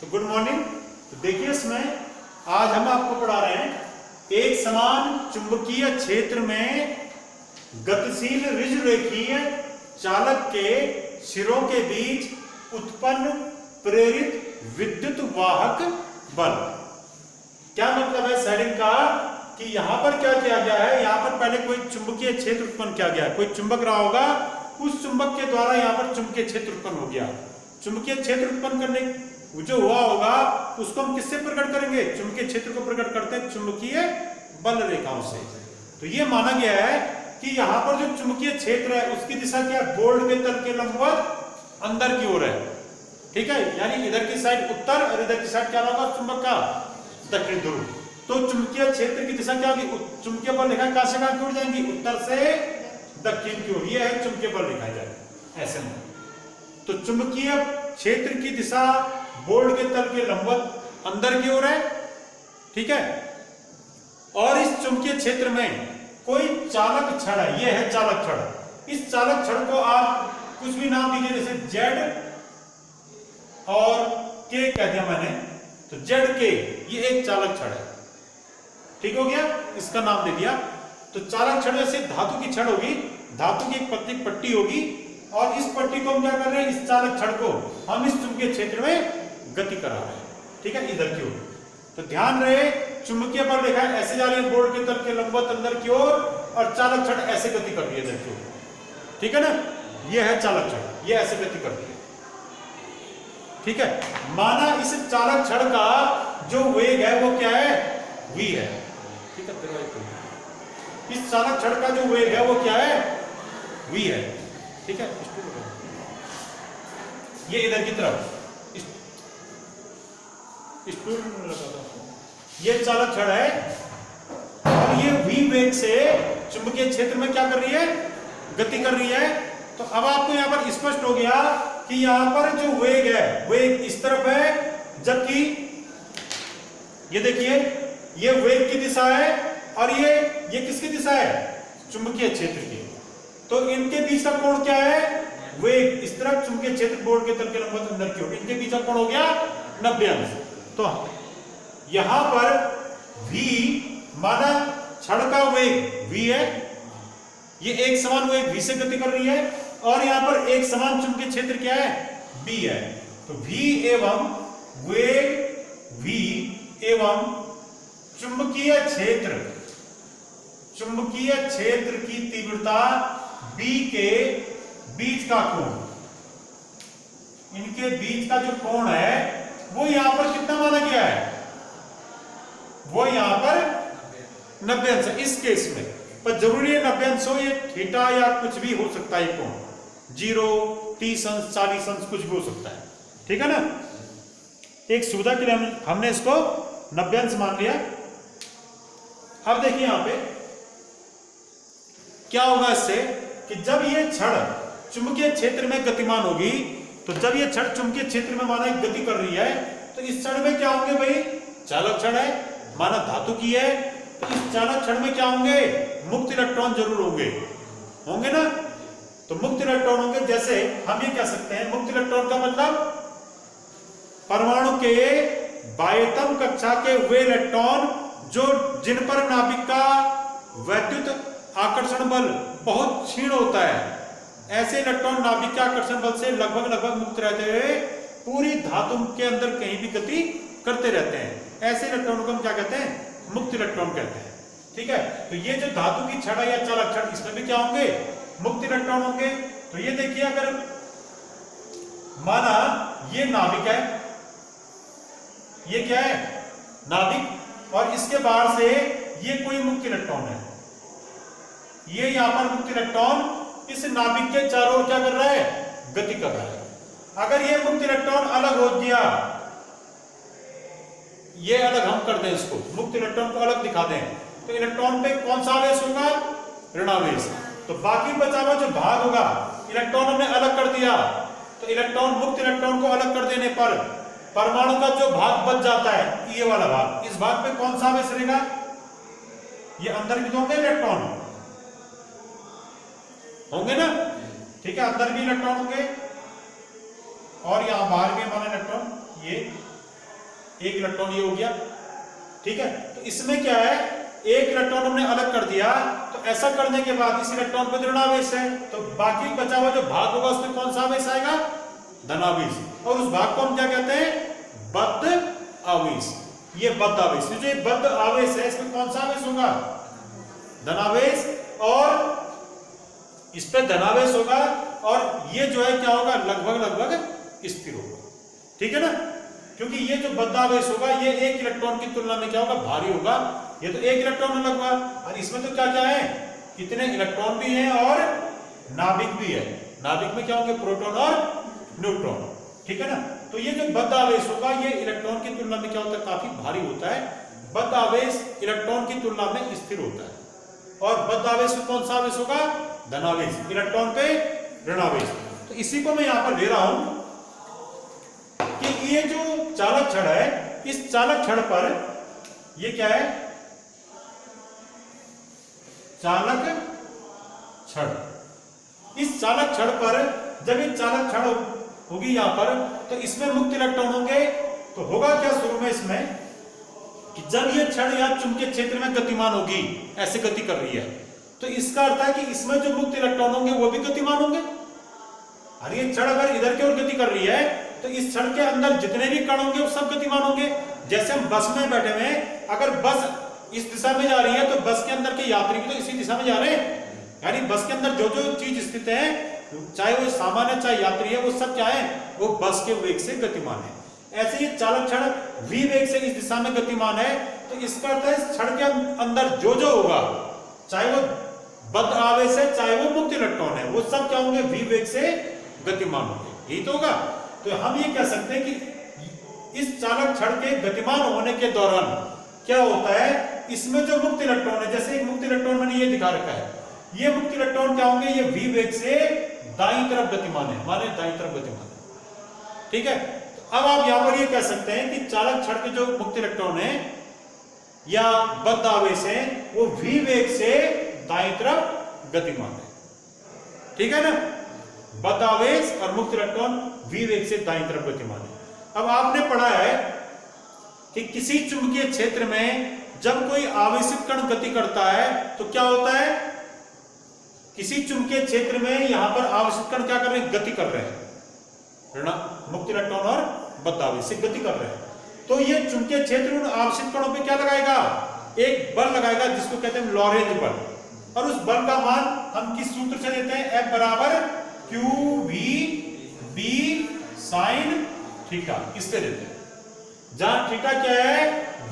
तो good morning. तो देखिए इसमें आज हम आपको पढ़ा रहे हैं एक समान चुंबकीय क्षेत्र में गतिशील ऋजुरेखीय चालक के सिरों के बीच उत्पन्न प्रेरित विद्युत वाहक बल। क्या मतलब है शेडिंग का कि यहां पर क्या किया गया है, यहां पर पहले कोई चुंबकीय क्षेत्र उत्पन्न किया गया है, कोई चुंबक रहा होगा, उस चुंबक के द्वारा यहां पर चुंबकीय क्षेत्र उत्पन्न हो गया। चुंबकीय क्षेत्र उत्पन्न करने जो हुआ होगा उसको हम किससे प्रकट करेंगे? चुंबकीय क्षेत्र को प्रकट करते हैं चुंबकीय बल रेखाओं से। तो यह माना गया है कि यहां पर जो चुंबकीय क्षेत्र है उसकी दिशा क्या है? बोर्ड के तल के लंबवत अंदर की ओर है, ठीक है। यानी इधर की साइड उत्तर और इधर की साइड क्या होगा? चुंबक का दक्षिण ध्रुव। तो चुंबकीय क्षेत्र की दिशा क्या होगी? चुंबकीय बल रेखा कहां से कहां की ओर जाएंगी? उत्तर से दक्षिण की ओर। यह है चुंबकीय बल रेखा जाए ऐसे में। तो चुंबकीय क्षेत्र की दिशा बोर्ड के तल के लंबवत अंदर की ओर है, ठीक है। और इस चुंबकीय क्षेत्र में कोई चालक छड़ है, यह है चालक छड़। इस चालक छड़ को आप कुछ भी नाम दीजिए, जैसे जेड और के कह दिया मैंने, तो जेड के ये एक चालक छड़ है, ठीक हो गया, इसका नाम दे दिया। तो चालक छड़ जैसे धातु की छड़ होगी, धातु की एक पतली पट्टी होगी और इस पट्टी को हम क्या कर रहे हैं? इस चालक छड़ को हम इस चुंबकीय क्षेत्र में गति करा रहे हैं, ठीक है, इधर की ओर। तो ध्यान रहे चुंबकीय बल रेखा ऐसे जा रही है बोर्ड के तल के लंबवत अंदर की ओर और चालक छड़ ऐसे गति कर रही है इधर की ओर, ठीक है ना। यह है चालक छड़, यह ऐसे गति कर रही है, ठीक है। माना इस चालक छड़ का जो वेग है वो क्या है? v है, ठीक है। इस चालक छड़ का जो वेग है वो क्या है? v है, ठीक है। ये इधर की तरफ ये चालक छड़ है और ये v वेग से चुंबकीय क्षेत्र में क्या कर रही है? गति कर रही है। तो अब आपको यहां पर स्पष्ट हो गया कि यहां पर जो वेग है वेग इस तरफ है, जबकि ये देखिए ये वेग की दिशा है और ये किसकी दिशा है? चुंबकीय क्षेत्र की। तो इनके बीच का कोण क्या है? वेग इस तरफ, चुंबकीय क्षेत्र बोर्ड के तल के लंबवत अंदर की ओर, इनके बीच का कोण हो गया 90 अंश। तो यहां पर v माना छड़ का वेग v है, ये एक समान वेग v से गति कर रही है और यहां पर एक समान चुंबकीय क्षेत्र क्या है? b है। तो v एवं वेग v एवं चुंबकीय क्षेत्र की तीव्रता b के बीच का कोण, इनके बीच का जो कोण है वो यहां पर कितना माना गया है? वो यहां पर 90 अंश है इस केस में। पर जरूरी है 90 अंश हो, ये थीटा या कुछ भी हो सकता है, कोण 0, 30 अंश, 40 अंश कुछ भी हो सकता है, ठीक है ना। एक सुविधा के लिए हमने इसको 90 अंश मान लिया। अब देखिए यहां पे क्या होगा इससे कि जब ये छड़ चुंबकीय क्षेत्र में गतिमान होगी, तो जब ये छड़ चुंबकीय क्षेत्र में माना गति कर रही है तो इस छड़ में क्या होंगे भाई? चालक छड़ है, माना धातु की है, तो इस चालक छड़ में क्या होंगे? मुक्त इलेक्ट्रॉन जरूर होंगे ना। तो मुक्त इलेक्ट्रॉन होंगे, जैसे हम ये कह सकते हैं मुक्त इलेक्ट्रॉन का मतलब परमाणु के बाह्यतम कक्षा के वे इलेक्ट्रॉन जिन पर नाभिक का वैद्युत आकर्षण बल बहुत क्षीण होता है, ऐसे इलेक्ट्रॉन नाभिक के आकर्षण बल से लगभग मुक्त रहते हुए पूरी धातु के अंदर कहीं भी गति करते रहते हैं। ऐसे इलेक्ट्रॉन को हम क्या कहते हैं? मुक्त इलेक्ट्रॉन कहते हैं, ठीक है। तो ये जो धातु की छड़ या चालक छड़, इसमें भी क्या होंगे? मुक्त इलेक्ट्रॉन होंगे। तो ये देखिए, अगर माना ये नाभिक है, ये क्या है? नाभिक, और इसके बाहर से ये कोई मुक्त इलेक्ट्रॉन है, ये यहां पर मुक्त इलेक्ट्रॉन इस नाभिक के चारों ओर क्या कर रहा है? गति कर रहा है। अगर ये मुक्त इलेक्ट्रॉन अलग हो गया, ये अलग हम कर दें, इसको मुक्त इलेक्ट्रॉन को अलग दिखा दें, तो इलेक्ट्रॉन पे कौन सा आवेश होगा? ऋणावेश। तो बाकी बचा हुआ जो भाग होगा, इलेक्ट्रॉन हमने अलग कर दिया, तो इलेक्ट्रॉन मुक्त इलेक्ट्रॉन को अलग कर देने पर परमाणु का जो भाग बच जाता है, ये वाला भाग, इस भाग पे कौन सा आवेश रहेगा? ये अंदर भी तो होंगे इलेक्ट्रॉन, होंगे ना, ठीक है। अंदर भी इलेक्ट्रॉन होंगे और यहां बाहर के माने इलेक्ट्रॉन ये एक इलेक्ट्रॉन ये हो गया, ठीक है। तो इसमें क्या है, एक इलेक्ट्रॉन हमने अलग कर दिया, तो ऐसा करने के बाद इस इलेक्ट्रॉन पे ऋणावेश है, तो बाकी बचा हुआ जो भाग होगा उसमें कौन सा आवेश आएगा, धनावेश, और उस भाग को हम क्या कहते हैं, बद्ध आवेश। ये बद्ध आवेश, जो ये बद्ध आवेश है इसमें कौन सा आवेश होगा, धनावेश, और इस पे धनावेश होगा, और ये जो है क्या होगा, लगभग स्थिर होगा, ठीक है ना, क्योंकि ये जो बद्ध आवेश होगा ये एक इलेक्ट्रॉन की तुलना में क्या होगा, भारी होगा। ये तो एक इलेक्ट्रॉन अलग हुआ, और इसमें तो क्या क्या है, कितने इलेक्ट्रॉन भी हैं और नाभिक भी है। नाभिक में क्या होंगे, प्रोटॉन और न्यूट्रॉन, ठीक है ना। तो ये जो बद्ध आवेश होगा ये इलेक्ट्रॉन की तुलना में क्या होता है, काफी भारी होता है। बद्ध आवेश इलेक्ट्रॉन की तुलना में स्थिर होता है, और बद्ध आवेश में कौन सा आवेश होगा, धनावेश, इलेक्ट्रॉन पे ऋणावेश। तो इसी को मैं यहां पर ले रहा हूं कि ये जो चालक छड़ है, इस चालक छड़ पर ये क्या है, चालक छड़। इस चालक छड़ पर जब ये चालक छड़ होगी यहां पर, तो इसमें मुक्त इलेक्ट्रॉन होंगे। तो होगा क्या शुरू में इसमें कि जब ये छड़ या चुंबकीय क्षेत्र में गतिमान होगी, ऐसे गति कर रही है, तो इसका अर्थ है कि इसमें जो मुक्त इलेक्ट्रॉन होंगे वो भी गतिमान होंगे। और ये छड़ अगर इधर की ओर गति कर रही है, तो इस छड़ के अंदर जितने भी कण होंगे वो सब गतिमान होंगे। जैसे हम बस में बैठे हुए, अगर बस इस दिशा में जा रही है तो बस के अंदर के यात्री भी तो इसी दिशा में जा रहे हैं, यानी बस के अंदर जो जो चीज स्थित है, चाहे वो सामान है चाहे यात्री है, वो सब क्या है, वो बस के वेग से गतिमान है। ऐसे ही चालक छड़ v वेग से इस दिशा में गतिमान है, तो इसका अर्थ है इस छड़ के अंदर जो जो होगा, चाहे वो बद्ध आवेश है चाहे वो मुक्त इलेक्ट्रॉन है, वो सब क्या होंगे, v वेग से गतिमान होंगे, यही तो होगा। तो हम ये कह सकते हैं कि इस चालक छड़ के गतिमान होने के दौरान क्या होता है, इसमें जो मुक्त इलेक्ट्रॉन है, जैसे एक मुक्त इलेक्ट्रॉन मैंने ये दिखा रखा है, ये मुक्त इलेक्ट्रॉन क्या होंगे, ये v वेग से दाईं तरफ गतिमान है, माने दाईं तरफ गतिमान है, ठीक है। तो अब आप यहां पर ये कह सकते हैं कि चालक छड़ के जो मुक्त इलेक्ट्रॉन है या बद्ध आवेश है, वो v वेग से दाईं तरफ गतिमान है, ठीक है ना। बद्ध आवेश और मुक्त इलेक्ट्रॉन v वेग से दाईं तरफ गतिमान है। अब आपने पढ़ा है कि किसी चुंबकीय क्षेत्र में जब कोई आवेशित कण गति करता है तो क्या होता है, किसी चुंबकीय क्षेत्र में यहां पर आवेशित कण क्या कर रहे हैं, गति कर रहे हैं, मुक्त इलेक्ट्रॉन और बद्ध आवेश से गति कर रहे हैं। तो ये चुंबकीय क्षेत्र उन आवेशित कणों पे क्या लगाएगा, एक बल लगाएगा जिसको कहते हैं लॉरेंज बल, और उस बल का मान हम किस सूत्र से देते हैं, F बराबर QV B sin थीटा, इससे देते हैं, जहां थीटा क्या है,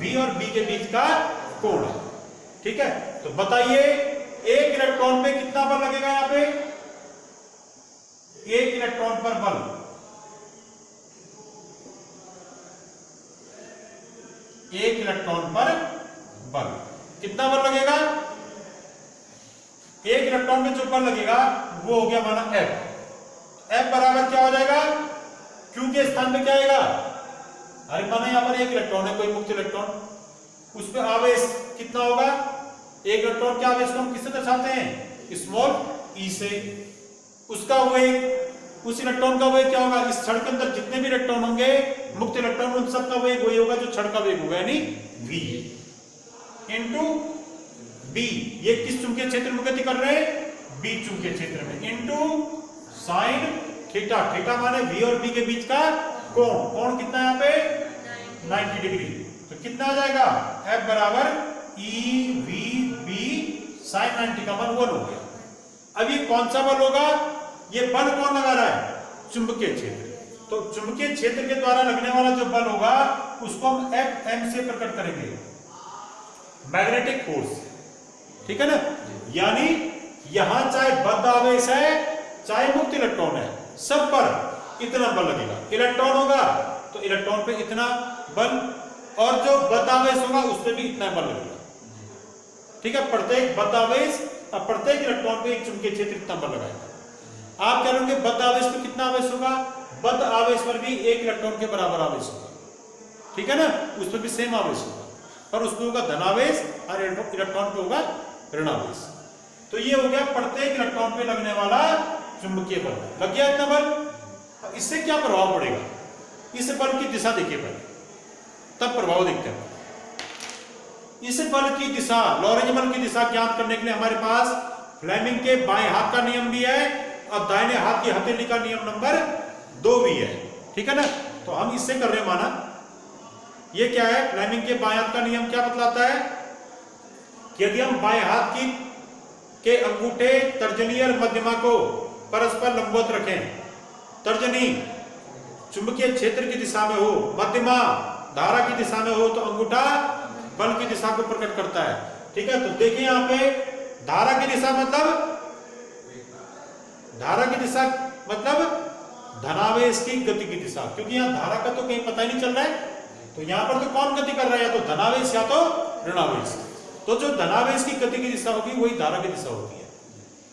V और B के बीच का कोण है, ठीक है। तो बताइए एक इलेक्ट्रॉन पे कितना बल लगेगा, यहां पे एक इलेक्ट्रॉन पर बल, एक इलेक्ट्रॉन पर बल कितना बल लगेगा, एक इलेक्ट्रॉन में जो बल लगेगा वो हो गया माना F। F बराबर क्या हो जाएगा, Q के स्थान पे क्या आएगा, अरे माना यहां पर एक इलेक्ट्रॉन है, कोई मुक्त इलेक्ट्रॉन, उस पर आवेश कितना होगा, एक इलेक्ट्रॉन के आवेश को हम किससे दर्शाते हैं, स्मॉल e से। उसका वेग, उस इलेक्ट्रॉन का वेग क्या होगा, इस छड़ के अंदर जितने भी इलेक्ट्रॉन होंगे मुक्त इलेक्ट्रॉन, उन सब का वेग वही होगा जो छड़ का वेग होगा, यानी v इंटू b। ये किस चुंबकीय क्षेत्र में गति कर रहे हैं, b चुंबकीय क्षेत्र में, इंटू साइन थीटा, थीटा माने v और b के बीच का कोण, कोण कितना है यहाँ पे 90 डिग्री। तो कितना आ जाएगा, F बराबर EVB sin 90 का मान 1 हो गया। अब ये कौन सा बल होगा, ये बल कौन लगा रहा है, चुंबकीय क्षेत्र। तो चुंबकीय क्षेत्र के द्वारा लगने वाला जो बल होगा उसको हम Fm से प्रकट करेंगे, मैग्नेटिक फोर्स, ठीक है ना। यानी यहां चाहे बद्ध आवेश है चाहे मुक्त इलेक्ट्रॉन है, सब पर इतना बल लगेगा। इलेक्ट्रॉन होगा तो इलेक्ट्रॉन पे इतना बल, और जो बद्ध आवेश होगा उस पर भी इतना बल लगेगा, ठीक है। प्रत्येक बद्ध आवेश और प्रत्येक इलेक्ट्रॉन पे एक चुंबकीय क्षेत्र इतना बल लगाएगा। आप कह रहे बद्ध आवेश पे कितना आवेश होगा, बद्ध आवेश पर भी एक इलेक्ट्रॉन के बराबर आवेश होगा, ठीक है ना, उस पर भी सेम आवेश होगा, पर उसमें होगा धनावेश और इलेक्ट्रॉन पे होगा ऋणावेश। तो ये हो गया प्रत्येक इलेक्ट्रॉन पे लगने वाला चुंबकीय बल। लग गया इतना बल। अब इससे क्या प्रभाव पड़ेगा, इस बल की दिशा देखिए पहले, तब प्रभाव दिखता है। इस बल की दिशा, लॉरेंज बल की दिशा ज्ञात करने के लिए हमारे पास फ्लेमिंग के बाएं हाथ का नियम भी है और दाहिने हाथ की हथेली का नियम नंबर 2 भी है, ठीक है ना। तो हम इससे कर रहे हैं माना, ये क्या है, फ्लेमिंग के बाएं हाथ का नियम क्या बतलाता है कि यदि हम बाएं हाथ के अंगूठे, तर्जनी और मध्यमा को परस्पर लंबवत रखें, तर्जनी चुंबकीय क्षेत्र की दिशा में हो, मध्यमा धारा की दिशा में हो, तो अंगूठा बल की दिशा को प्रकट करता है, ठीक है। तो देखिए यहाँ पे धारा की दिशा मतलब धनावेश की गति की दिशा, क्योंकि यहाँ धारा का तो कहीं पता ही नहीं चल रहा है, तो यहाँ पर तो कौन गति कर रहा है, या तो धनावेश या तो ऋणावेश। तो जो धनावेश की गति की दिशा होगी वही धारा की दिशा होती है,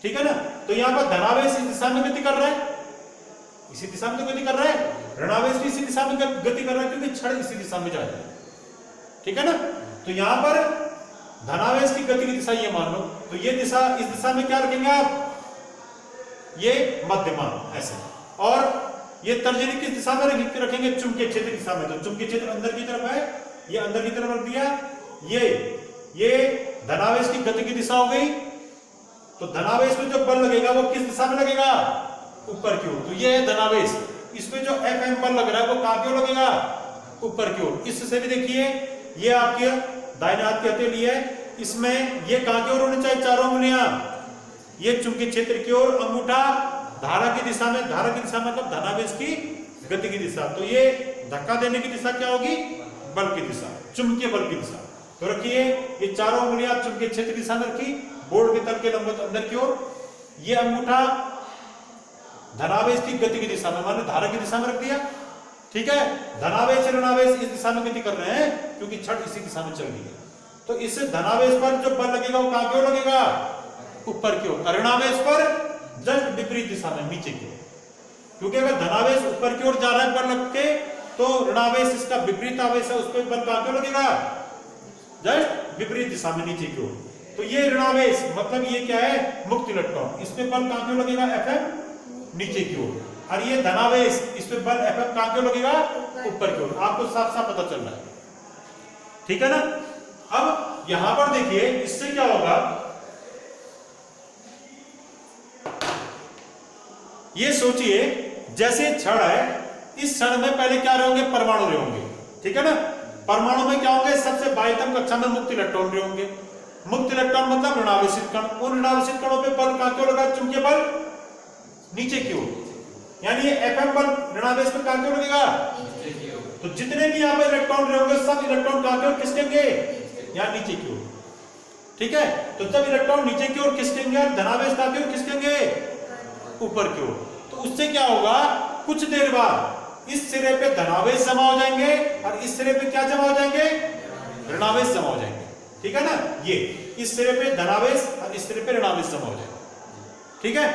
ठीक है ना। तो यहाँ पर धनावेश इस दिशा में गति कर रहा है, इसी दिशा में तो गति कर रहा है, ऋणावेश भी इसी दिशा में गति कर रहा है, क्योंकि क्षण इसी दिशा में जा रहा है, ठीक है ना। तो यहाँ पर धनावेश की गति की दिशा ये मान लो, तो ये दिशा, इस दिशा में क्या रखेंगे आप, ये मध्यमा ऐसे, और ये तर्जनी किस दिशा में रखेंगे, चुंबकीय क्षेत्र की दिशा में। तो चुंबकीय क्षेत्र अंदर की तरफ है, ये अंदर की तरफ रख दिया, ये धनावेश की गति की दिशा हो गई। तो धनावेश में जो बल लगेगा वो किस दिशा में लगेगा, ऊपर की ओर। तो ये है धनावेश, इसमें जो Fm बल लग रहा है वो कहां की ओर लगेगा, ऊपर की ओर। इससे भी देखिए, ये आपके दाहिने हाथ की हथेली है, इसमें ये कहां की ओर होनी चाहिए, चारों उंगलियां ये चुंबकीय क्षेत्र की ओर, अंगूठा धारा की दिशा में, धारा की दिशा मतलब धनावेश की गति की दिशा। तो ये धक्का देने की दिशा क्या होगी, बल की दिशा, चुंबकीय बल की दिशा। तो रखिए ये चारों उंगलियां चुंबकीय क्षेत्र की दिशा में रखी, बोर्ड के तल के लंबवत अंदर की ओर, ये अंगूठा धनावेश की गति की दिशा में, माने धारा की दिशा में रख दिया, ठीक है। धनावेश ऋणावेश इस दिशा में गति कर रहे हैं क्योंकि छठ इसी दिशा में चल रही है। तो इससे धनावेश पर जो बल लगेगा वो कहां की ओर लगेगा, ऊपर की ओर। ऋणावेश पर जस्ट विपरीत दिशा में, नीचे की ओर, क्योंकि अगर धनावेश ऊपर की ओर जा रहा है बल लग के, तो ऋणावेश इसका विपरीत आवेश है, उस पर बल कहां की ओर लगेगा, जस्ट विपरीत दिशा में, नीचे की ओर। तो ये ऋणावेश मतलब ये क्या है, मुक्त इलेक्ट्रॉन, इसमें बल कहां की ओर लगेगा, Fm नीचे की ओर, और ये धनावेश, इस पे बल Fm कहां की ओर लगेगा, ऊपर की ओर। आपको साफ साफ पता चल रहा है, ठीक है ना। अब यहां पर देखिए, इससे क्या होगा, ये सोचिए जैसे क्षण है, इस क्षण में पहले क्या रहेंगे, परमाणु रहेंगे, ठीक है ना। परमाणु में क्या होंगे, सबसे बाह्यतम कक्षा में मुक्त इलेक्ट्रॉन रहेंगे। मुक्त इलेक्ट्रॉन मतलब ऋणावेशित कण, उन ऋणावेशित कणों पे बल कहां की ओर लगा, चुंबकीय बल नीचे की ओर, यानी ये Fm बल ऋणावेश पे कहां की ओर लगेगा, तो जितने भी यहाँ पे इलेक्ट्रॉन रहेंगे सब इलेक्ट्रॉन कहां की ओर खिसकेंगे, यहाँ नीचे की ओर, ठीक है। तो जब इलेक्ट्रॉन नीचे की ओर खिसकेंगे और धनावेश कहां की ओर खिसकेंगे, ऊपर की ओर, तो उससे क्या होगा, कुछ देर बाद इस सिरे पे धनावेश जमा हो जाएंगे और इस सिरे पे क्या जमा हो जाएंगे, ऋणावेश जमा हो जाएंगे, ठीक है ना। ये इस सिरे पे धनावेश और इस सिरे पे ऋणावेश जमा हो जाएगा, ठीक है।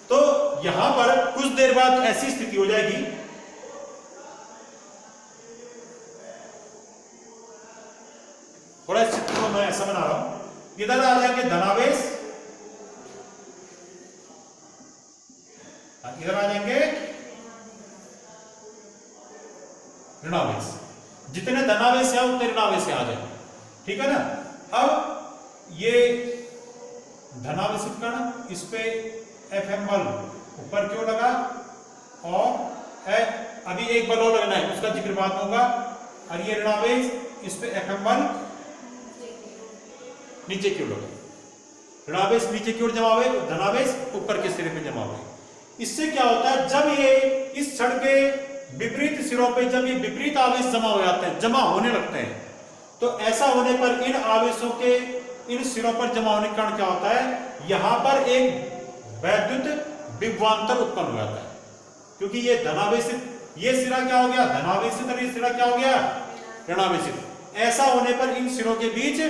तो यहां पर कुछ देर बाद ऐसी स्थिति हो जाएगी, थोड़ा इस चित्र को मैं ऐसा बना रहा हूं, इधर आ जाएंगे धनावेश, इधर आ जाएंगे ऋणावेश, जितने धनावेश है उतने ऋणावेश आ जाएंगे, ठीक है ना। अब ये धनावेशित कण, इस पे Fm बल ऊपर क्यों लगा, और अभी एक बल और लगना है, उसका जिक्र बाद में होगा, और ये ऋणावेश, इस पे Fm बल नीचे की ओर लगा, ऋणावेश नीचे की ओर जमा हुए, धनावेश ऊपर के सिरे पे जमा हुए। इससे क्या होता है, जब ये इस क्षण के विपरीत सिरों पे जब ये विपरीत आवेश जमा हो जाते हैं, जमा होने लगते हैं, तो ऐसा होने पर इन आवेशों के इन सिरों पर जमा होने के कारण क्या होता है, यहां पर एक वैद्युत विभवांतर उत्पन्न हो जाता है, क्योंकि ये धनावेशित, ये सिरा क्या हो गया, धनावेशित, और ये सिरा क्या हो गया, ऋणावेशित। ऐसा होने पर इन सिरों के बीच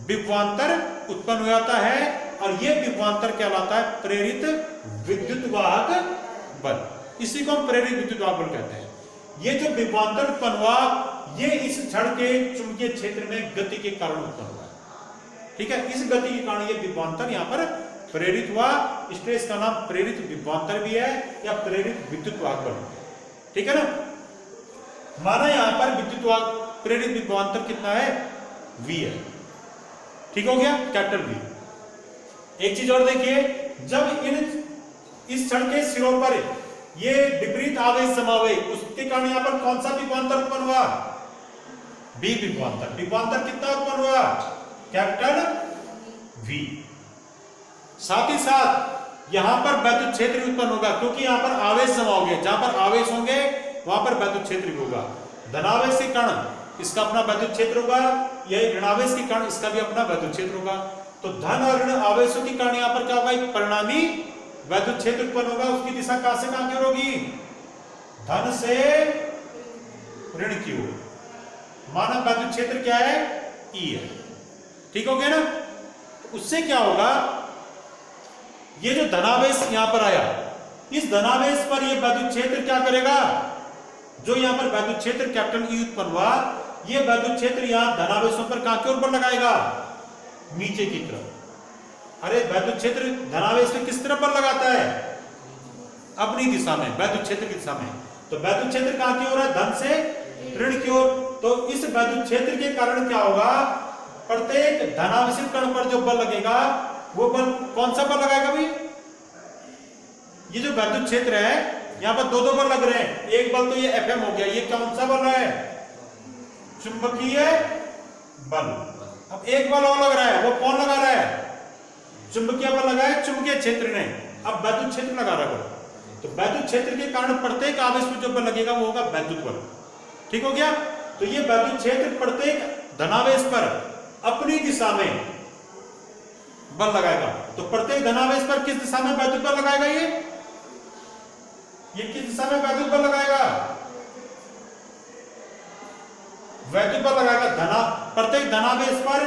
विभवांतर उत्पन्न हो जाता है, और ये विभवांतर कहलाता है प्रेरित विद्युत वाहक बल। इसी को हम प्रेरित विद्युत वाहक बल कहते हैं। ये जो विभवांतर उत्पन्न हुआ, ये इस क्षण के चुंबकीय क्षेत्र में गति के कारण उत्पन्न हुआ, ठीक है। इस गति के कारण ये विभवांतर यहाँ पर प्रेरित हुआ, इसलिए इसका नाम प्रेरित विभवांतर भी है या प्रेरित विद्युत वाहक बल, ठीक है ना। माना यहां पर विद्युत प्रेरित विभवांतर कितना है, V है। ठीक हो गया, कैपिटल V। एक चीज और देखिए, जब इस क्षण के सिरों पर ये विपरीत आवेश जमा हुए, उसके कारण यहां पर कौन सा विभवांतर उत्पन्न हुआ, V विभवांतर। विभवांतर कितना उत्पन्न हुआ, कैपिटल V। साथ ही साथ यहां पर वैद्युत क्षेत्र उत्पन्न होगा, क्योंकि यहां पर आवेश जमा होंगे, जहां पर आवेश होंगे वहां पर वैद्युत क्षेत्र भी होगा। धनावेश के कारण इसका अपना वैद्युत क्षेत्र होगा, यही ऋणावेश के कारण इसका भी अपना वैद्युत क्षेत्र होगा। तो धन और ऋण आवेशों के कारण यहां पर क्या होगा, एक परिणामी वैद्युत क्षेत्र उत्पन्न होगा। उसकी दिशा कहां से कहां की ओर होगी, धन से ऋण की ओर। माना वैद्युत क्षेत्र क्या है, E है। ठीक हो गया ना। तो उससे क्या होगा, ये जो धनावेश यहां पर आया, इस धनावेश पर ये वैद्युत क्षेत्र क्या करेगा, जो यहां पर वैद्युत क्षेत्र कैपिटल E उत्पन्न हुआ, ये वैद्युत क्षेत्र यहां धनावेशों पर कहां की ओर बल लगाएगा, नीचे की तरफ। अरे वैद्युत क्षेत्र धनावेश में किस तरफ बल लगाता है, अपनी दिशा में, वैद्युत क्षेत्र की दिशा में। तो वैद्युत क्षेत्र कहां की ओर है, धन से ऋण की ओर। तो इस वैद्युत क्षेत्र के कारण क्या होगा, प्रत्येक धनावेशित कण पर जो बल लगेगा, वो बल कौन सा बल लगाएगा भाई, ये जो वैद्युत क्षेत्र है यहां पर दो बल लग रहे हैं। एक बल तो ये Fm हो गया, ये कौन सा बल है, चुंबकीय बल। अब एक बल और लग रहा है, वो कौन लगा रहा है, चुंबकीय बल लगा है चुंबकीय क्षेत्र ने। अब वैद्युत क्षेत्र लगा रहा है बल। तो वैद्युत क्षेत्र के कारण प्रत्येक आवेश में जो बल लगेगा वो होगा वैद्युत बल। ठीक हो गया। तो ये वैद्युत क्षेत्र प्रत्येक धनावेश पर अपनी दिशा में बल लगाएगा। तो प्रत्येक धनावेश पर किस दिशा में वैद्युत बल लगाएगा, ये किस दिशा में वैद्युत बल लगाएगा, वैद्युत बल लगाएगा प्रत्येक धनावेश पर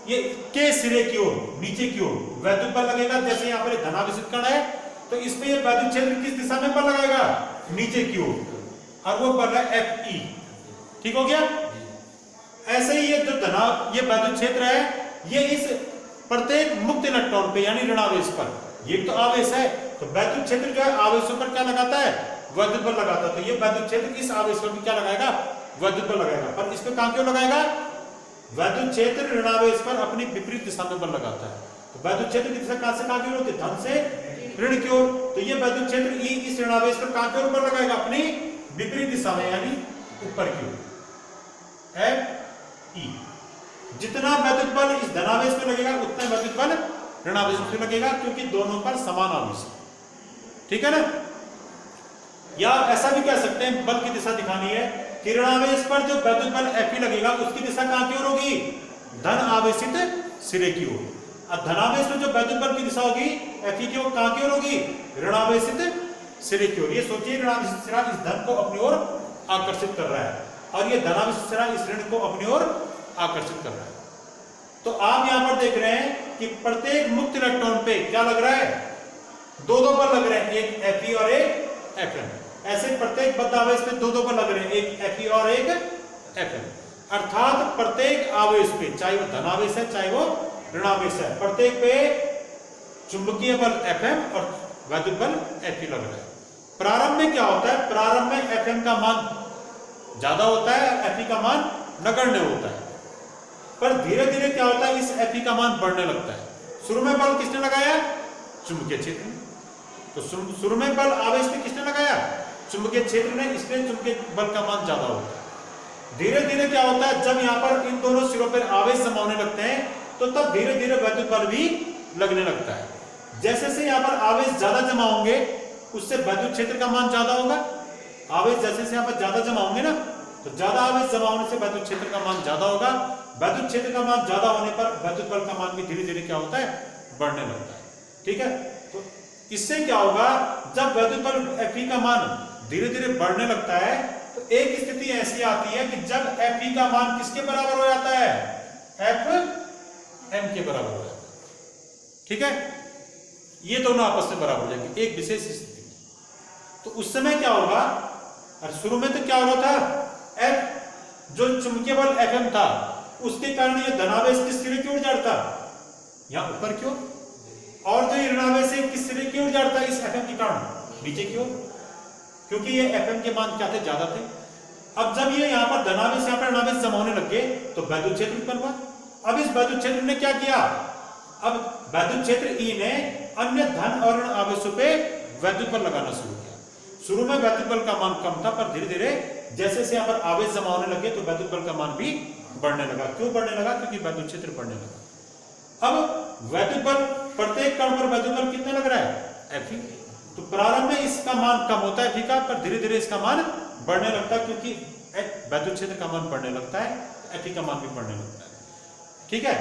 ये के सिरे की ओर, नीचे की ओर वैद्युत बल लगेगा। जैसे यहां पर धनावेशित कण है, तो इसमें ये वैद्युत क्षेत्र किस दिशा में बल लगाएगा, नीचे की ओर, और वो बल है Fe। ठीक हो गया। ऐसे ही ये जो ये वैद्युत क्षेत्र है, ये इस प्रत्येक मुक्त इलेक्ट्रॉन पे यानी ऋणावेश पर, ये तो आवेश है, तो वैद्युत क्षेत्र जो है आवेशों पर क्या लगाता है, वैद्युत बल लगाता है। तो ये वैद्युत क्षेत्र इस आवेश पर भी क्या लगाएगा, वैद्युत बल लगाएगा। पर इस पे कहां क्यों लगाएगा, वैद्युत क्षेत्र ऋणावेश पर अपनी विपरीत दिशा में बल लगाता है। तो वैद्युत क्षेत्र की दिशा कहां से कहां की ओर होती है, धन से ऋण की ओर। तो ये वैद्युत क्षेत्र E इस ऋणावेश पर कहां की ओर बल लगाएगा, अपनी विपरीत दिशा में यानी ऊपर की ओर, Fe। जितना वैद्युत बल इस धनावेश में लगेगा उतना वैद्युत बल ऋणावेश में लगेगा, क्योंकि दोनों पर समान आवेश है। ठीक है ना। या ऐसा भी कह सकते हैं, बल की दिशा दिखानी है कि ऋणावेश पर जो वैद्युत बल Fe लगेगा उसकी दिशा कहां की ओर होगी, धन आवेशित सिरे की ओर। और धनावेश में जो वैद्युत बल की दिशा होगी Fe की ओर कहां की ओर होगी, ऋणावेशित सिरे की ओर। ये सोचिए ऋणावेशित सिरा इस धन को अपनी ओर आकर्षित कर रहा है और ये धनावेशित सिरा इस ऋण को अपनी ओर आकर्षित कर रहा है। तो आप यहां पर देख रहे हैं कि प्रत्येक मुक्त इलेक्ट्रॉन पे क्या लग रहा है, दो बल लग रहे हैं, एक Fe और एक Fm। ऐसे प्रत्येक बद्ध आवेश पे दो बल लग रहे हैं, एक Fe और एक Fm। अर्थात प्रत्येक आवेश पे, चाहे वो धनावेश है चाहे वो ऋणावेश है, प्रत्येक पे चुंबकीय बल Fm और वैद्युत बल Fe लग रहा है। प्रारंभ में क्या होता है, प्रारंभ में Fm का मान ज्यादा होता है, Fe का मान नगण्य होता है। पर धीरे धीरे क्या होता है, इस Fe का मान बढ़ने लगता है। शुरू में बल किसने लगाया, चुंबकीय क्षेत्र ने। तो शुरू में बल आवेश में किसने लगाया, चुंबकीय क्षेत्र ने, इसलिए चुंबकीय बल का मान ज्यादा होता है। धीरे धीरे क्या होता है, जब यहाँ पर इन दोनों सिरों पर आवेश जमा होने लगते हैं, तो तब धीरे धीरे वैद्युत बल भी लगने लगता है। जैसे जैसे यहाँ पर आवेश ज्यादा जमा होंगे, उससे वैद्युत क्षेत्र का मान ज्यादा होगा। आवेश जैसे जैसे यहाँ पर ज्यादा जमा होंगे ना, तो ज्यादा आवेश जमा होने से वैद्युत क्षेत्र का मान ज्यादा होगा। वैद्युत क्षेत्र का मान ज्यादा होने पर वैद्युत बल का मान भी धीरे धीरे क्या होता है, बढ़ने लगता है। ठीक है। तो इससे क्या होगा, जब वैद्युत बल Fe का मान धीरे धीरे बढ़ने लगता है, तो एक स्थिति ऐसी आती है कि जब Fe का मान किसके बराबर हो जाता है, Fm के बराबर हो जाता है। ठीक है। ये दोनों आपस में बराबर हो जाएंगे एक विशेष स्थिति। तो उस समय क्या होगा, और शुरू में तो क्या हो रहा था, F जो चुंबकीय बल Fm था उसके कारण ये धनावेश किस सिरे की ओर जा रहा था, यहां ऊपर की ओर, और जो ऋणावेश है किस सिरे की ओर जा रहा था, इस Fm के कारण नीचे की ओर, क्योंकि ये Fm के मान क्या थे, ज्यादा थे। अब जब ये यहाँ पर धनावेश यहाँ पर ऋणावेश जमा होने लग गए तो वैद्युत क्षेत्र उत्पन्न हुआ। अब इस वैद्युत क्षेत्र ने क्या किया, अब वैद्युत क्षेत्र ई ने अन्य धन और ऋण आवेशों पे वैद्युत बल लगाना शुरू किया। शुरू में वैद्युत बल का मान कम था, पर धीरे धीरे जैसे से यहाँ पर आवेश जमा होने लगे तो वैद्युत बल का मान भी बढ़ने लगा। क्यों बढ़ने लगा, क्योंकि वैद्युत क्षेत्र बढ़ने लगा। अब वैद्युत बल प्रत्येक कण पर वैद्युत बल कितना लग रहा है, Fe। तो प्रारंभ में इसका मान कम होता है Fe का, पर धीरे धीरे इसका मान बढ़ने लगता है, क्योंकि वैद्युत क्षेत्र का मान बढ़ने लगता है, Fe का मान भी बढ़ने लगता है। ठीक है,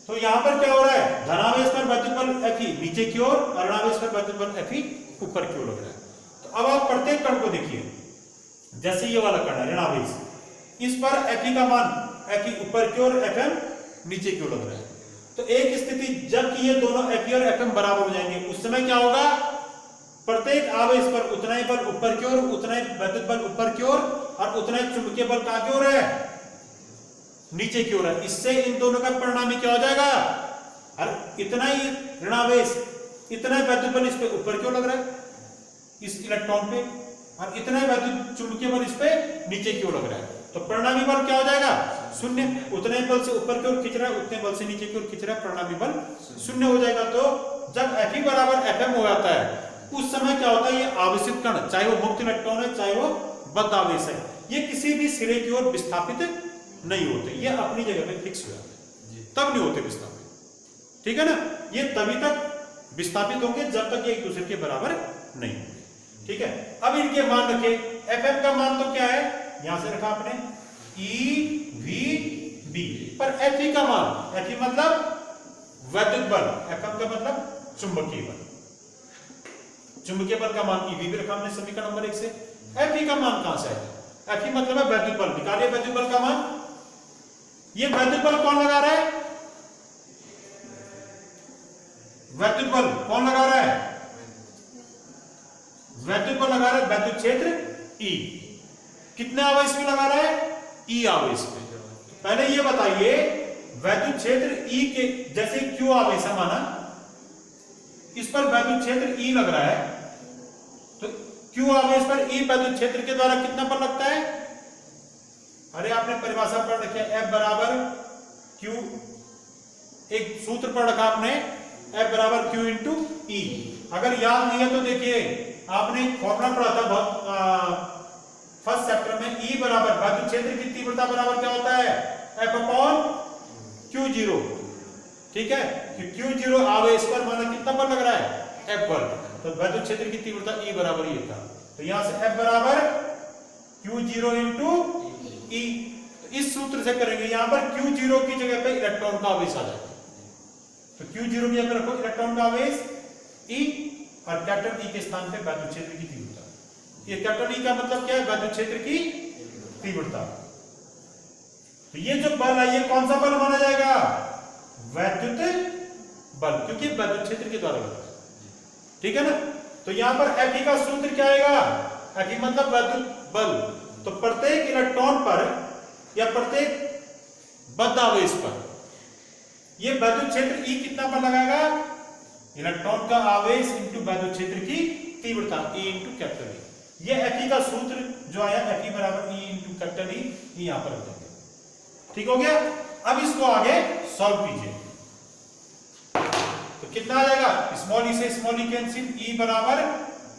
तो यहां पर क्या हो रहा है, धनावेश पर वैद्युत बल Fe नीचे की ओर और ऋणावेश पर वैद्युत बल Fe ऊपर की ओर लग रहा है। तो अब आप प्रत्येक कण को देखिए, जैसे ये वाला कण है ऋणावेश, इस पर Fe का मान Fe ऊपर की ओर Fm नीचे की ओर लग रहा है। तो एक स्थिति जबकि ये दोनों Fe और Fm बराबर हो जाएंगे, उस समय क्या होगा, प्रत्येक आवेश पर उतना ही बल ऊपर की ओर, उतना ही वैद्युत बल ऊपर की ओर और उतना ही चुंबकीय बल कहां की ओर है, नीचे की ओर है। इससे इन दोनों का परिणामी क्या हो जाएगा, और इतना ही ऋणावेश, इतना ही वैद्युत बल इस पे ऊपर की ओर लग रहा है इस इलेक्ट्रॉन पे, और इतना ही वैद्युत चुंबकीय बल इस पे नीचे की ओर लग रहा है। तो परिणामी बल क्या हो जाएगा, शून्य। उतने बल से ऊपर की ओर खींच रहा है, उतने बल से नीचे की ओर खींच रहा है, परिणामी बल शून्य हो जाएगा। तो जब Fe बराबर Fm हो जाता है उस समय क्या होता है, ये आवेशित कण, चाहे वो मुक्त इलेक्ट्रॉन है चाहे वो बद्ध आवेश है, ये किसी भी सिरे की ओर विस्थापित नहीं होते, ये अपनी जगह पे फिक्स हो जाते हैं, तब नहीं होते विस्थापित। ठीक है ना, ये तभी तक विस्थापित होंगे जब तक ये एक दूसरे के बराबर नहीं होंगे। ठीक है, अब इनके मान रखे, Fm का मान तो क्या है, यहां से रखा आपने EVB, पर Fe का मान, Fe मतलब वैद्युत बल, Fm का मतलब चुंबकीय बल, चुंबकीय बल का मान EVB रखा हमने समीकरण नंबर 1 से। Fe का मान कहां से आएगा, Fe मतलब है वैद्युत बल, निकालिए वैद्युत बल का मान। ये वैद्युत बल कौन लगा रहा है, वैद्युत बल कौन लगा रहा है, वैद्युत बल लगा रहा है वैद्युत क्षेत्र E। कितने आवेश में लगा रहा है, E आवेश में। पहले ये बताइए, वैद्युत क्षेत्र E के जैसे Q आवेश है माना, इस पर वैद्युत क्षेत्र E लग रहा है, तो Q आवेश पर E वैद्युत क्षेत्र के द्वारा कितना बल लगता है, अरे आपने परिभाषा पढ़ रखी है, F बराबर Q, एक सूत्र पढ़ रखा आपने, F बराबर Q इंटू E। अगर याद नहीं है तो देखिए, आपने फॉर्मूला पढ़ा था फर्स्ट चैप्टर में, E बराबर वैद्युत क्षेत्र की तीव्रता बराबर क्या होता है, F अपॉन Q0। ठीक है, कि Q0 आवेश पर माना कितना बल लग रहा है, F बल, तो वैद्युत क्षेत्र की तीव्रता E बराबर ये था। तो यहां से F बराबर Q0 इंटू E, तो इस सूत्र से करेंगे, यहां पर Q0 की जगह पे इलेक्ट्रॉन का आवेश आ जाएगा, तो Q0 की जगह रखो इलेक्ट्रॉन का आवेश E, और कैपिटल E के स्थान पे वैद्युत क्षेत्र की तीव्रता। ये कैपिटल E का मतलब क्या है, वैद्युत क्षेत्र की तीव्रता। तो ये जो बल है, ये कौन सा बल माना जाएगा, वैद्युत बल, क्योंकि वैद्युत क्षेत्र के द्वारा लगता है। ठीक है ना, तो यहां पर Fe का सूत्र क्या आएगा, Fe मतलब वैद्युत बल, तो प्रत्येक इलेक्ट्रॉन पर या प्रत्येक बद्ध आवेश पर ये वैद्युत क्षेत्र E कितना बल लगाएगा, इलेक्ट्रॉन का आवेश इंटू वैद्युत क्षेत्र की तीव्रता, E इंटू कैपिटल E। ये Fe का सूत्र जो आया, Fe बराबर E इंटू कैपिटल E, ये यहां पर रख देंगे। ठीक हो गया, अब इसको आगे सॉल्व कीजिए, तो कितना आ जाएगा, स्मॉल ई से स्मॉल ई कैंसिल, E बराबर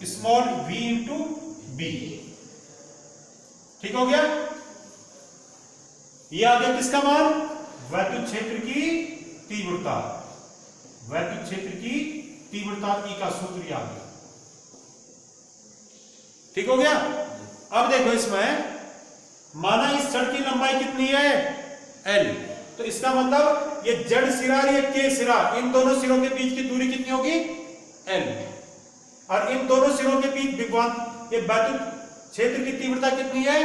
स्मॉल v इंटू बी। ठीक हो गया, ये आ गया किसका मान, वैद्युत क्षेत्र की तीव्रता, वैद्युत क्षेत्र की तीव्रता E का सूत्र आ गया। ठीक हो गया, अब देखो इसमें माना इस छड़ की लंबाई कितनी है, L, तो इसका मतलब ये जड़ सिरा और ये K सिरा, इन दोनों सिरों के बीच की दूरी कितनी होगी, L, और इन दोनों सिरों के बीच विभवांतर, ये वैद्युत क्षेत्र की तीव्रता कितनी है,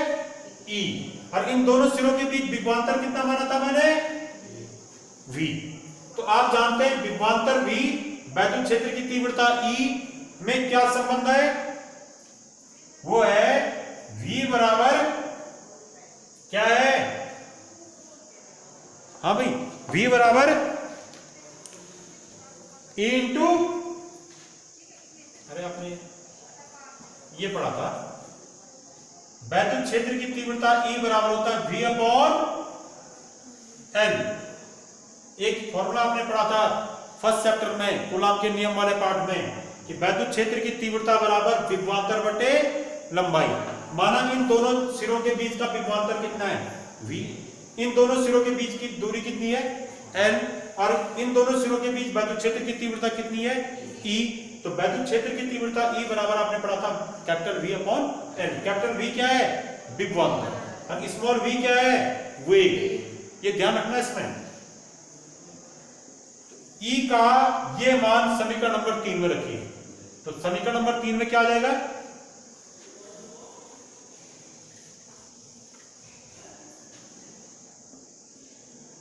E, और इन दोनों सिरों के बीच विभवांतर कितना माना था मैंने, V। तो आप जानते हैं विभवांतर V वैद्युत क्षेत्र की तीव्रता E में क्या संबंध है, वो है V बराबर क्या है, हाँ भाई, V बराबर E इंटू, अरे आपने ये पढ़ा था वैद्युत क्षेत्र की तीव्रता E बराबर होता है V अपॉन L। एक फॉर्मूला आपने पढ़ा था फर्स्ट चैप्टर में कूलॉम के नियम वाले पार्ट में कि वैद्युत क्षेत्र की तीव्रता बराबर विभवांतर बटे लंबाई। माना इन दोनों सिरों के बीच का विभवांतर कितना है V, इन दोनों सिरों के बीच की दूरी कितनी है L, और इन दोनों सिरों के बीच वैद्युत क्षेत्र की तीव्रता कितनी है E। तो वैद्युत क्षेत्र की तीव्रता E बराबर आपने पढ़ा था capital V upon L। Capital V क्या है विभवांतर और स्मॉल v क्या है वेग। ये ध्यान रखना इसमें। E का ये मान समीकरण नंबर 3 में रखिए। तो समीकरण नंबर 3 में क्या आ जाएगा,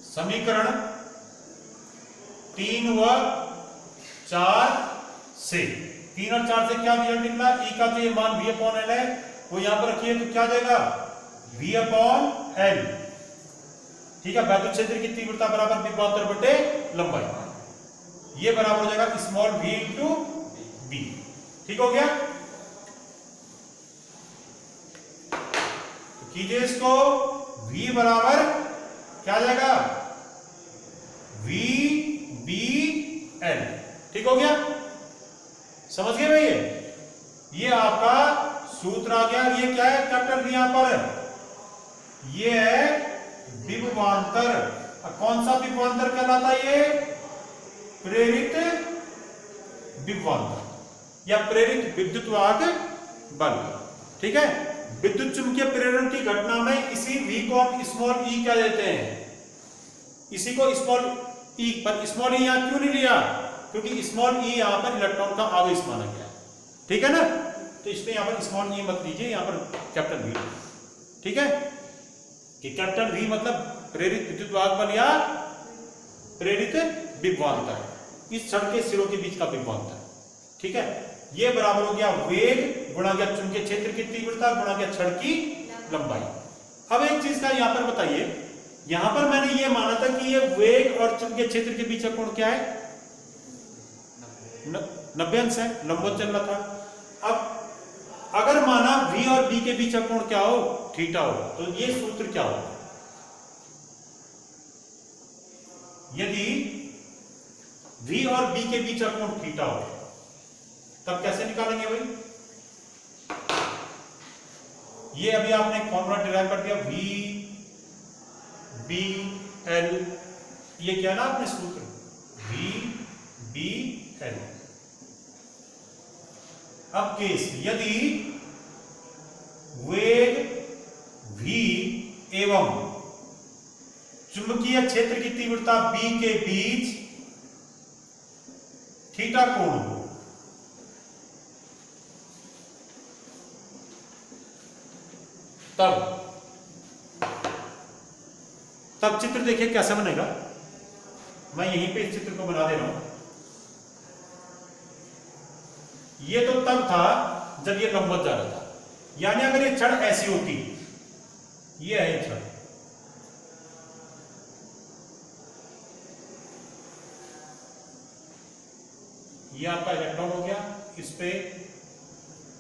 समीकरण 3 व 4 से 3 और 4 से क्या रिजल्ट निकला, E का जो ये मान V अपॉन L है वो यहां पर रखिए तो क्या जाएगा V अपॉन L। ठीक है, वैद्युत क्षेत्र की तीव्रता बराबर विभवांतर बटे लंबाई, ये बराबर हो जाएगा स्मॉल v इंटू बी। ठीक हो गया, तो कीजिए इसको v बराबर क्या आ जाएगा v b l। ठीक हो गया, समझ गए भैया, ये आपका सूत्र आ गया। ये क्या है कैपिटल V यहां पर, ये है विभवांतर। कौन सा विभवांतर कहलाता है ये, प्रेरित विभवांतर या प्रेरित विद्युतवाहक बल। ठीक है, विद्युत चुंबकीय प्रेरण की घटना में इसी V को हम स्मॉल e क्या देते हैं, इसी को स्मॉल e, पर स्मॉल e यहां क्यों नहीं लिया, क्योंकि स्मॉल e यहां पर इलेक्ट्रॉन का आवेश माना गया है। ठीक है ना, तो इसलिए यहां पर स्मॉल e मत लीजिए, यहां पर कैपिटल V। ठीक है, कि कैपिटल V मतलब प्रेरित विद्युतवाहक बल या प्रेरित विभवांतर, इस क्षण के सिरों के बीच का विभवांतर। ठीक है, ये बराबर हो गया वेग गुणा गया चुंबकीय क्षेत्र की तीव्रता गुणा गया क्षण की लंबाई। अब एक चीज का यहां पर बताइए, यहां पर मैंने ये माना था कि ये वेग और चुंबकीय क्षेत्र के बीच का कोण क्या है 90 अंश है, लंबवत चल रहा था। अब अगर माना V और B के बीच का कोण क्या हो थीटा हो, तो ये सूत्र क्या हो, यदि V और B के बीच का कोण थीटा हो तब कैसे निकालेंगे भाई, ये अभी आपने एक फॉर्मूला डिराइव कर दिया V B L, ये क्या ना आपने सूत्र V B L। अब केस यदि वेग v एवं चुंबकीय क्षेत्र की तीव्रता b के बीच थीटा कोण हो, तब चित्र देखिए कैसा बनेगा। मैं यहीं पे इस चित्र को बना दे रहा हूं। ये तो तब था जब ये लंबवत जा रहा था, यानी अगर ये छड़ ऐसी होती, ये है ये छड़, ये आपका इलेक्ट्रॉन हो गया, इस पे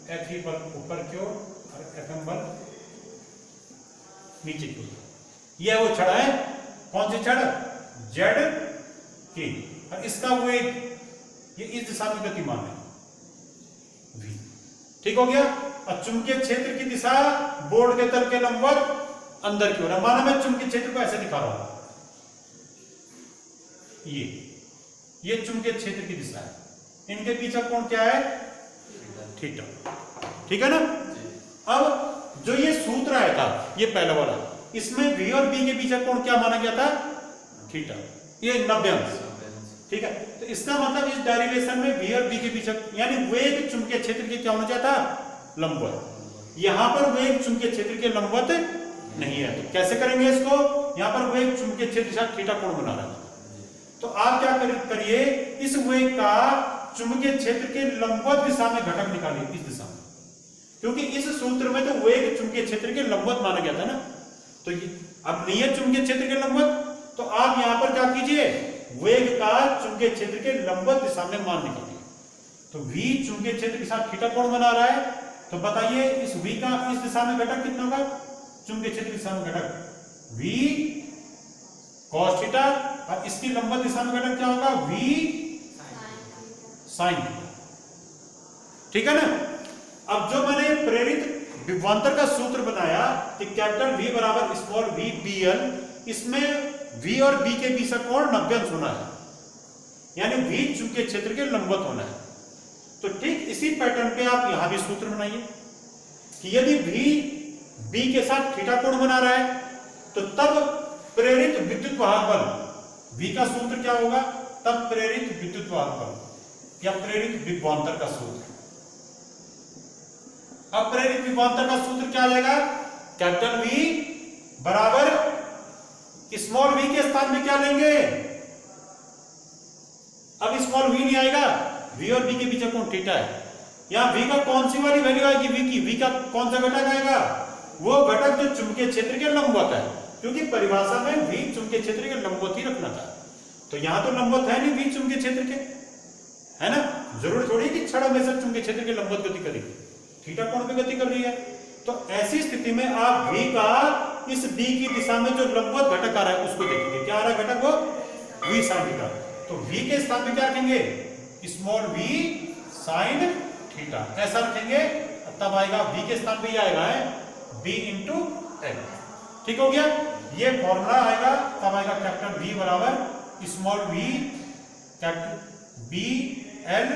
Fe बल ऊपर की ओर और Fm बल नीचे की ओर। ये वो छड़ है, कौन सी छड़, जेड की, और इसका वेग ये इस दिशा में गतिमान है v। ठीक हो गया, और चुंबकीय क्षेत्र की दिशा बोर्ड के तल के लंबवत अंदर की ओर है। माना मैं चुंबकीय क्षेत्र को ऐसे दिखा रहा हूं, ये चुंबकीय क्षेत्र की दिशा है, इनके पीछे कोण क्या है थीटा। ठीक है ना। अब जो ये सूत्र आया था ये पहला वाला, इसमें v और b के बीच कोण क्या माना गया था थीटा, ये 90 अंश। ठीक है, तो इसका मतलब इस डेरिवेशन में v और b के बीच यानी वेग चुंबकीय क्षेत्र के क्या होना चाहिए था लंबवत, यहां पर वेग चुंबकीय क्षेत्र के लंबवत नहीं है। तो कैसे करेंगे इसको, यहां पर वेग चुंबकीय क्षेत्र के साथ थीटा कोण बना रहा है, तो आप क्या करिए, इस वेग का चुंबकीय क्षेत्र के लंबवत दिशा में घटक निकालिए, इस दिशा में, क्योंकि इस सूत्र में तो वेग चुंबकीय क्षेत्र के लंबवत माना गया था ना। तो अब नहीं है चुंबकीय क्षेत्र के लंबवत, तो आप यहां पर क्या कीजिए, वेग का चुंबकीय क्षेत्र के लंबवत दिशा में मान निकालिए। तो v चुंबकीय क्षेत्र के साथ थीटा कोण बना रहा है, तो बताइए इस v का इस दिशा में घटक कितना होगा, चुंबकीय क्षेत्र की दिशा में घटक v cos थीटा, और इसकी लंबवत दिशा में घटक क्या होगा, v sin थीटा। ठीक है ना। अब जो मैंने प्रेरित विभवांतर का सूत्र बनाया कि कैपिटल V बराबर स्मॉल v BL, इसमें V और B के बीच का कोण 90 अंश होना है, यानी V चुंबकीय क्षेत्र के लंबवत होना है। तो ठीक इसी पैटर्न पे आप यहां भी सूत्र बनाइए कि यदि V B के साथ थीटा कोण बना रहा है तो तब प्रेरित विद्युत वाहक बल V का सूत्र क्या होगा, तब प्रेरित विद्युत वाहक बल या प्रेरित विभवांतर का सूत्र। अब प्रेरित विभवांतर का सूत्र क्या आ जाएगा, कैपिटल V बराबर स्मॉल v के स्थान में क्या लेंगे, अब स्मॉल v नहीं आएगा, v और b के बीच का कोण थीटा है। यहां v का कौन सी वाली वैल्यू आएगी, v की, v का कौन सा घटक आएगा, वो घटक जो चुंबकीय क्षेत्र के लंबवत है, क्योंकि परिभाषा में v चुंबकीय क्षेत्र के लंबवत ही रखना था। तो यहां तो लंबवत है नहीं v चुंबकीय क्षेत्र के, है ना। जरूर थोड़ी कि क्षण हमेशा चुंबकीय क्षेत्र के लंबवत गति करेगी, थीटा कोण पे गति कर रही है। तो ऐसी स्थिति में आप v का इस d की दिशा में जो लंबवत घटक आ रहा है उसको देखेंगे, क्या आ रहा है घटक, वो v sin थीटा। तो v के स्थान पे क्या रखेंगे, स्मॉल v sin थीटा, ऐसा रखेंगे, तब आएगा v के स्थान पे ये आएगा b इंटू l। ठीक हो गया, ये फॉर्मूला आएगा, तब आएगा कैपिटल V बराबर small v capital b l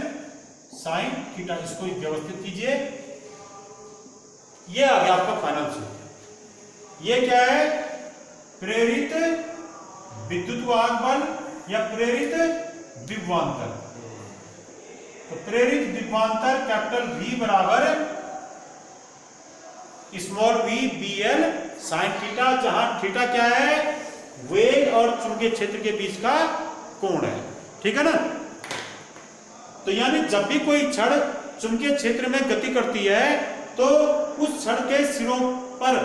sin theta. इसको व्यवस्थित कीजिए, ये आ गया आपका फाइनल सूत्र। ये क्या है, प्रेरित विद्युत वाहक बल या प्रेरित विभवांतर। तो प्रेरित विभवांतर कैपिटल V बराबर small v BL sin theta, जहां थीटा क्या है, वेग और चुंबकीय क्षेत्र के बीच का कोण है। ठीक है ना। तो यानी जब भी कोई छड़ चुंबकीय क्षेत्र में गति करती है तो उस छड़ के सिरों पर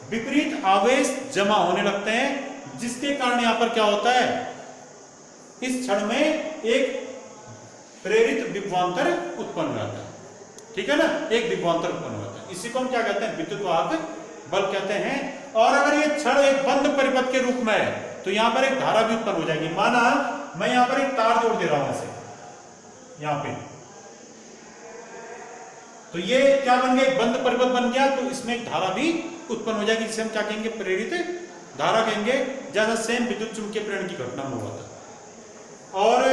विपरीत आवेश जमा होने लगते हैं, जिसके कारण यहां पर क्या होता है, इस छड़ में एक प्रेरित विभवांतर उत्पन्न हो जाता है। ठीक है ना, एक विभवांतर उत्पन्न होता है, इसी को हम क्या कहते हैं, विद्युत वाहक बल कहते हैं। और अगर ये छड़ एक बंद परिपथ के रूप में है तो यहां पर एक धारा भी उत्पन्न हो जाएगी। माना मैं यहां पर एक तार जोड़ दे रहा हूं ऐसे यहां पे, तो ये क्या बन गया, एक बंद परिपथ बन गया, तो इसमें एक धारा भी उत्पन्न हो जाएगी, जिसे हम क्या कहेंगे, प्रेरित धारा कहेंगे, जैसा सेम विद्युत चुंबकीय प्रेरण की घटना में हुआ था। और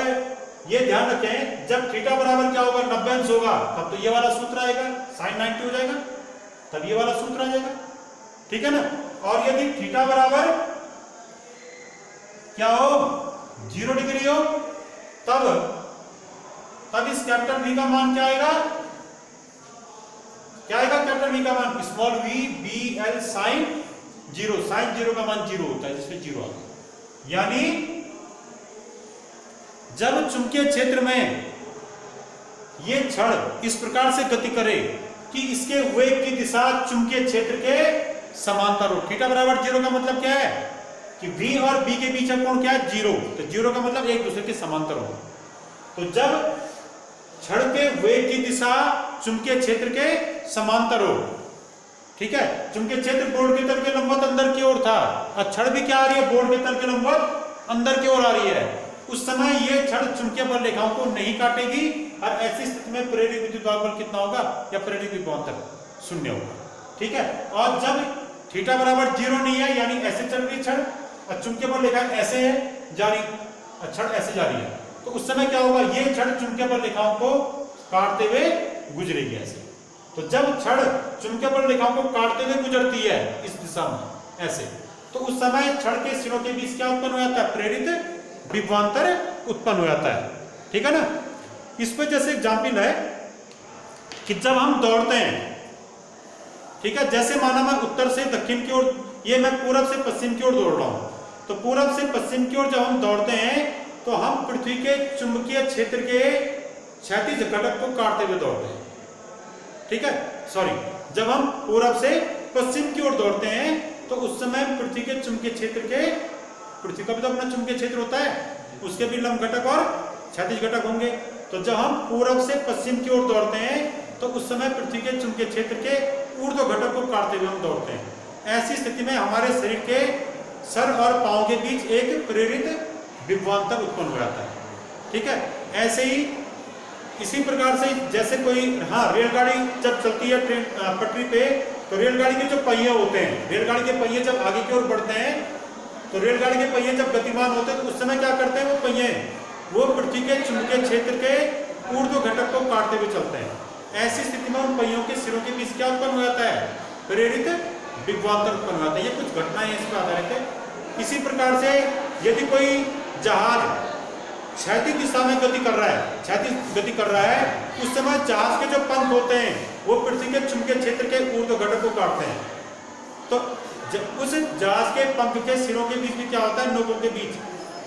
ये ध्यान रखें, जब थीटा बराबर क्या होगा, 90 अंश होगा, तब तो ये वाला सूत्र आएगा, sin 90 हो जाएगा, तब ये वाला सूत्र आ जाएगा। ठीक है ना। और यदि थीटा बराबर क्या हो, 0 डिग्री हो, तब इस कैपिटल V का मान क्या आएगा, क्या आएगा कैपिटल V का मान, small v BL sin 0, sin 0 का मान 0 होता है, जिसमें 0 आ गया। यानी जब चुंबकीय क्षेत्र में ये छड़ इस प्रकार से गति करे कि इसके वेग की दिशा चुंबकीय क्षेत्र के समांतर हो, थीटा बराबर 0 का मतलब क्या है कि V और B के बीच का कोण क्या है, 0। तो 0 का मतलब एक दूसरे के समांतर हो। तो जब छड़ के वेग की दिशा चुंबकीय क्षेत्र के समांतर हो, ठीक है, चुंबकीय क्षेत्र बोर्ड के तल के लंबवत अंदर की ओर था, और छड़ भी क्या आ रही है, बोर्ड के तल के लंबवत अंदर की ओर आ रही है, उस समय ये छड़ चुंबकीय बल रेखाओं को नहीं काटेगी, और ऐसी स्थिति में प्रेरित विद्युत वाहक बल कितना होगा, या प्रेरित विभवांतर 0 होगा। ठीक है। और जब थीटा बराबर 0 नहीं है, यानी ऐसे चल रही छड़ और चुंबकीय बल रेखा ऐसे है जारी, छड़ ऐसे जा रही है, तो उस समय क्या होगा, ये छड़ चुंबकीय बल रेखाओं को काटते हुए गुजरेगी ऐसे। तो जब छड़ चुंबकीय बल रेखाओं को काटते हुए गुजरती है इस दिशा में ऐसे, तो उस समय छड़ के सिरों के बीच क्या उत्पन्न हो जाता है, प्रेरित विभवांतर उत्पन्न हो जाता है। ठीक है ना। इस पर जैसे एग्जाम्पल है कि जब हम दौड़ते हैं, ठीक है, जैसे माना मैं उत्तर से दक्षिण की ओर, ये मैं पूरब से पश्चिम की ओर दौड़ रहा हूं, तो पूरब से पश्चिम की ओर जब हम दौड़ते हैं तो हम पृथ्वी के चुंबकीय क्षेत्र के क्षैतिज घटक को काटते हुए दौड़ते हैं। ठीक है, सॉरी, जब हम पूरब से पश्चिम की ओर दौड़ते हैं तो उस समय पृथ्वी के चुंबकीय क्षेत्र के, पृथ्वी का भी तो अपना चुंबकीय क्षेत्र होता है, उसके भी लंब घटक और क्षैतिज घटक होंगे। तो जब हम पूरब से पश्चिम की ओर दौड़ते हैं तो उस समय पृथ्वी के चुंबकीय क्षेत्र के ऊर्ध्व घटक को काटते हुए हम दौड़ते हैं। ऐसी स्थिति में हमारे शरीर के सर और पांव के बीच एक प्रेरित विभवांतर उत्पन्न हो जाता है। ठीक है, ऐसे ही इसी प्रकार से जैसे कोई रेलगाड़ी जब चलती है ट्रेन पटरी पे, तो रेलगाड़ी के जो पहिए होते हैं, रेलगाड़ी के पहिए जब आगे की ओर बढ़ते हैं, तो रेलगाड़ी के पहिए जब गतिमान होते हैं तो उस समय क्या करते हैं, वो पहिए वो पृथ्वी के चुंबकीय क्षेत्र के ऊर्ध्व घटक को काटते हुए चलते हैं। ऐसी स्थिति में उन पहियों के सिरों के बीच क्या उत्पन्न हो जाता है, प्रेरित विभवांतर उत्पन्न हो जाता है। ये कुछ घटनाएं इस पर आधारित है। इसी प्रकार से यदि कोई जहाज क्षैतिज दिशा में गति कर रहा है, क्षैतिज गति कर रहा है, उस समय जहाज के जो पंख होते हैं वो पृथ्वी के चुंबकीय क्षेत्र के ऊर्ध्व घटक को काटते हैं। तो उस जहाज के पंख के सिरों के बीच में क्या होता है, नोकों के बीच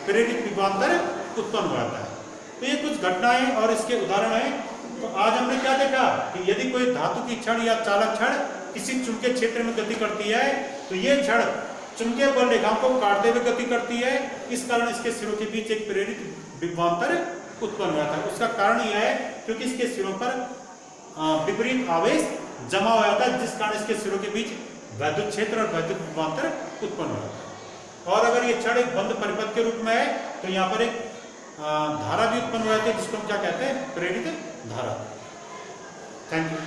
प्रेरित विभवांतर उत्पन्न हो जाता है। तो ये कुछ घटनाएं और इसके उदाहरण हैं। तो आज हमने क्या देखा कि यदि कोई धातु की छड़ या चालक छड़ किसी चुंबकीय क्षेत्र में गति करती है, तो ये छड़ चुंबकीय बल रेखाओं को काटते हुए गति करती है। इस कारण इसके सिरों के बीच एक प्रेरित विभवांतर उत्पन्न हो जाता है। उसका कारण यह है क्योंकि इसके सिरों पर विपरीत आवेश जमा हो जाता है, जिस कारण इसके सिरों के बीच वैद्युत क्षेत्र और वैद्युत विभवांतर उत्पन्न हो जाता है। और अगर ये छड़ एक बंद परिपथ के रूप में है तो यहाँ पर एक धारा भी उत्पन्न हो जाती है, जिसको हम क्या कहते हैं, प्रेरित धारा। Thank you.